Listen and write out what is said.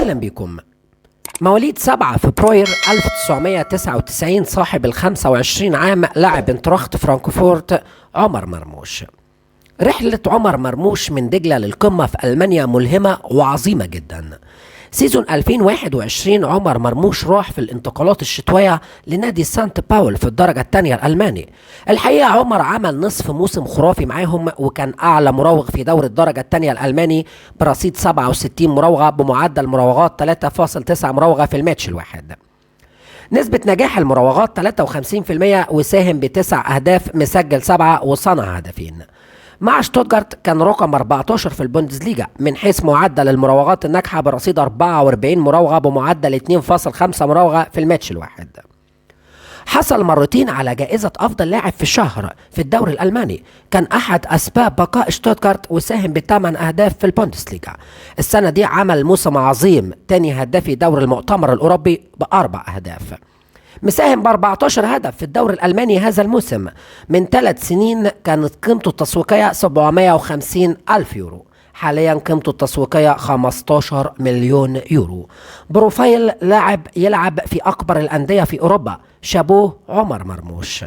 أهلا بكم. مواليد 7 فبراير 1999، صاحب ال 25 عام، لاعب انتراخت فرانكفورت عمر مرموش. رحلة عمر مرموش من دجلة للقمة في ألمانيا ملهمة وعظيمة جدا. سيزون 2021 عمر مرموش راح في الانتقالات الشتوية لنادي سانت باول في الدرجة الثانية الألماني. الحقيقة عمر عمل نصف موسم خرافي معاهم، وكان أعلى مراوغ في دوري الدرجة الثانية الألماني برصيد 67 مراوغة بمعدل مراوغات 3.9 مراوغة في الماتش الواحد. نسبة نجاح المراوغات 53%، وساهم ب9 أهداف، مسجل 7 وصنع هدفين. مع شتوتجارت كان رقم 14 في البوندسليجا من حيث معدل المراوغات الناجحة برصيد 44 مراوغة بمعدل 2.5 مراوغة في الماتش الواحد. حصل مرتين على جائزة أفضل لاعب في الشهر في الدوري الألماني، كان أحد أسباب بقاء شتوتجارت، وساهم ب8 أهداف في البوندسليجا. السنة دي عمل موسم عظيم، تاني هدافي دوري المؤتمر الأوروبي ب4 أهداف. مساهم ب14 هدف في الدوري الألماني هذا الموسم. من 3 سنين كانت قيمته التسويقية 750 ألف يورو، حاليا قيمته التسويقية 15 مليون يورو. بروفايل لاعب يلعب في أكبر الأندية في أوروبا. شابوه عمر مرموش.